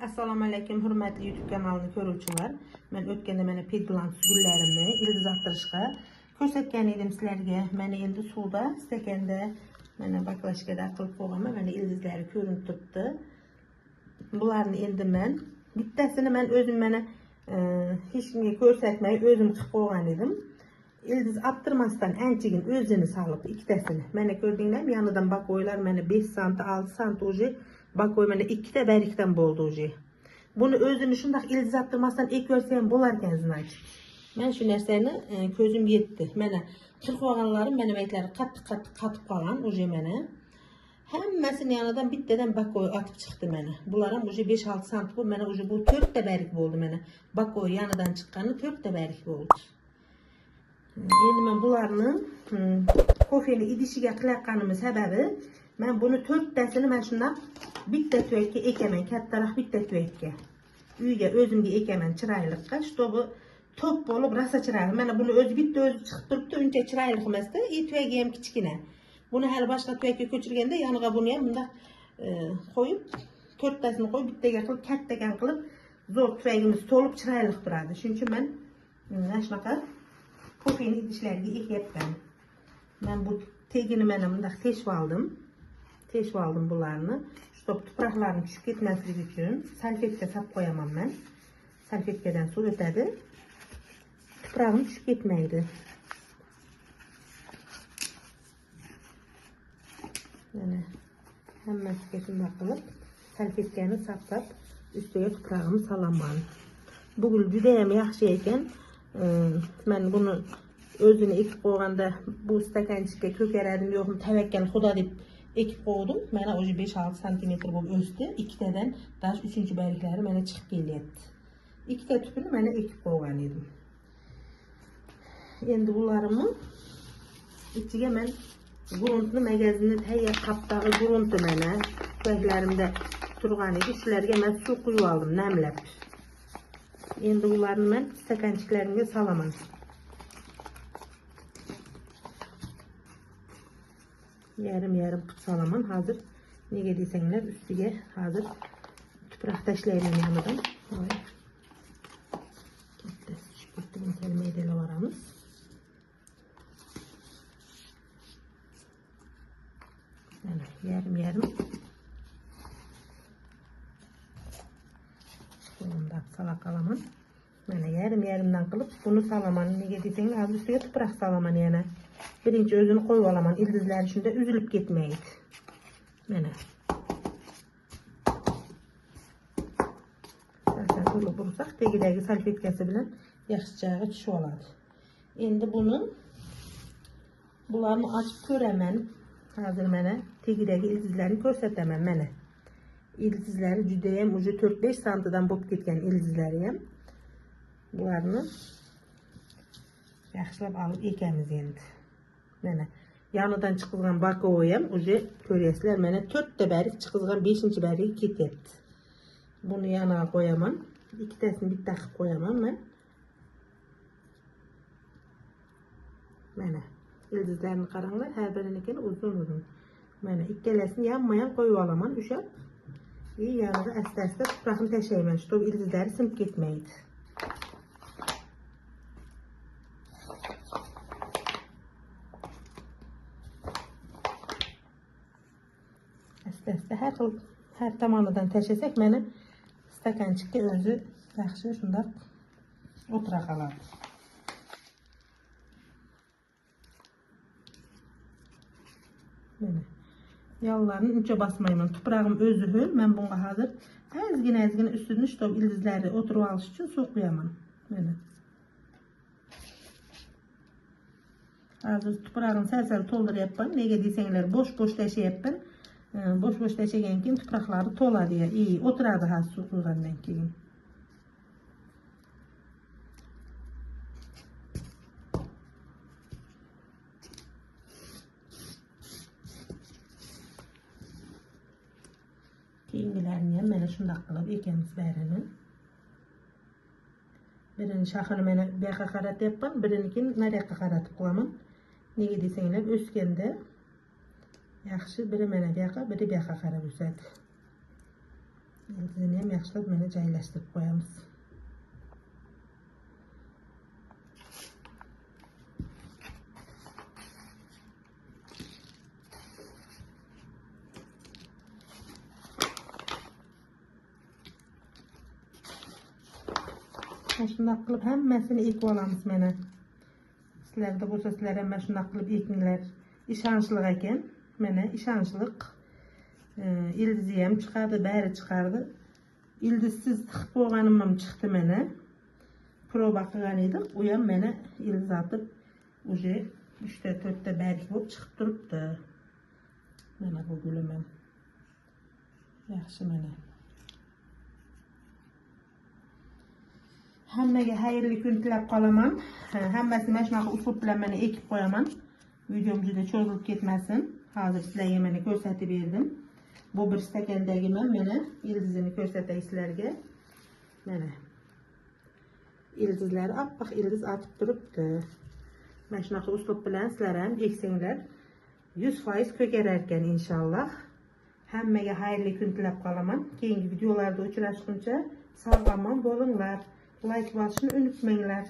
Assalamu alaykum, hurmatli YouTube kanalini ko'ruvchilar. Men o'tganda mana piglant gullarimni ildiz attırışga ko'rsatgan edim sizlarga. Mana endi suvda stakanda mana baklashkada qilib qo'yganman. Mana ildizlari ko'rinib turibdi. Bularni endi men bittasini men o'zim mana hech kimga ko'rsatmay o'zim qilib qo'ygan edim. Ildiz attırmasdan anchagin o'zini solib ikkitasini. Mana ko'rdinglarmi, yonidan bakoylar mana 5 sant, 6 sant уже bakoy mana ikkita barikdan bo'ldi уже. Buni o'zini shunday ildiz attırmasdan ek ko'rsa ham bo'lar ekan, значит. Men shu narsani ko'zim yetdi. Mana qilib qo'yganlarim mana aytlari qattiq qolgan уже mana. Hammasini yonidan bittadan bakoy atib chiqdi mana. Bular ham уже 5-6 sant bo'ldi. Mana уже bu 4 ta barik bo'ldi mana. Bakoy yonidan chiqqani 4 ta barik bo'ldi. Endi men bularni kofeli idishiga qilayotganim sababi men buni 4 tasini men shunday bitta tuvakka ekaman, kattaroq bitta tuvakka. Uyga o'zimga ekaman chiroyliqqa, чтобы top bo'lib rosa chiroyli. Mana buni o'zi bitta o'zi chiqib turibdi, uncha chiroyli emasda, tuvagi ham kichkina. Buni hali boshqa tuvakka ko'chirganda yoniga buni ham bunda qo'yib 4 tasini qo'yib bittaga qilib kattagan qilib zo'r tuvagimiz to'lib chiroyli turadi. Shuning uchun men mana shunaqa kofeni idishlarga ekyapman. Men bu tegini mana bundaq teshib oldim bularni. Чтобы tuproqlarni tushib ketmasligi uchun salfetka solib qo'yaman men. Salfetkadan suv o'tadi. Tuprog'im tushib ketmaydi. Mana hammasiga shunday qilib salfetkani saqlab ustiga tuprog'imni solaman. Bu gul juda ham yaxshi ekan. Men buni o'zini ekib qo'yganda bu stakanchikka ko'karadim yo'qmi tavakkal xudo deb ekib qo'ydim. Mana o'zi 5-6 sm bo'lib o'sdi. Ikkitadan dash 3-bariklari mana chiqib kelyapti. Ikkita tupini mana ekib qo'ygan edim. Endi bularni ichiga men gruntni magazinni tayyor qapdagi grunti mana tuyaklarimda turgan edi. Shularga men suv quyib oldim, namlab. Endi ularni men stakanchiklarimga solaman. Yarım qilib solaman. Hozir nega desanglar, ustiga hozir tuproq tashlayman yonidan. Bittasi tushib ketdi, buni maydalab olamiz. Mana yarım qo'limda sola qolaman. Mana yarımdan qilib buni solaman. Nega desanglar, hozir ustiga tuproq solaman yana. Birinchi o'zini qo'yib olaman, ildizlari shunda uzilib ketmaydi. Mana. Sal urib ursak, tagidagi salfetkasi bilan yaxshicha tushib oladi. Endi bularni ochib ko'raman. Hozir mana tagidagi ildizlarni ko'rsataman mana. Ildizlari juda ham уже 4-5 santidan bo'lib ketgan ildizlari ham. Bularni yaxshilab olib ekamiz endi. Mana yonidan chiqizgan bakoy ham уже ko'ryapsizlar, mana 4 ta barik chiqizgan 5-bariga ketyapti. Buni yoniga qo'yaman. Ikkitasini bitta qilib qo'yaman men. Mana ildizlarni qaranglar, har birinikini uzun. Mana ikkalasini yonma-yon qo'yib olaman, ushlab. Yoniga asta-asta tuproqni tashlayman, чтобы ildizlari sinib ketmaydi. Asta har tomonidan tashlasak mana stakanchikka o'zi yaxshi shunday o'tira qoladi. Mana yollarni uncha bosmayman. Tuprog'im o'zi ho'l. Men bunga hozir ozgina ustini shtob ildizlari o'tirib olish uchun suv quyaman. Mana. Hozir tuprog'im sal to'ldiryapman. Nega desanglar, bo'sh tashlayapman. Bo'sh tashlagan keyin tuproqlari to'ladi, o'tiradi hozir suv quygandan keyin. Keyingilarni ham mana shunday qilib ekamiz barini. Birini shoxini mana bu yoqqa qaratyapman, birinikini nariyoqqa qaratib qo'yaman. Nega desanglar, o'sganda yaxshi biri mana bu yoqqa, biri bu yoqqa qarab o'sadi. Ildizini ham yaxshilab mana joylashtirib qo'yamiz. Shunday qilib hammasini ekib olamiz mana. Sizlarda bo'lsa sizlar ham mana shunday qilib ekinglar. Ishonchli ekan. Mana ishonchliq. Ildizi ham chiqadi, bari chiqardi. Ildizsiz tiqib qo'yganim ham chiqdi mana. Proba qilgan edik. U ham mana ildiz atib уже 3 ta 4 ta barg bo'lib chiqib turibdi. Mana bu gulim ham. Yaxshi mana. Hammaga xayrli kun tilab qolaman. Hammasini mana shunaqa usul bilan mana ekib qo'yaman. Videom juda cho'zilib ketmasin. Hozir sizlarga mana ko'rsatib berdim. Bu bir stakandagi mana ildizini ko'rsatay sizlarga. Mana. Ildizlar oppoq ildiz atib turibdi. Mana shunaqa usul bilan sizlar ham eksanglar 100% ko'karar ekan inshaalloh. Hammaga xayrli kun tilab qolaman. Keyingi videolarda uchrashguncha sog' omon bo'linglar. Like bosishni unutmanglar.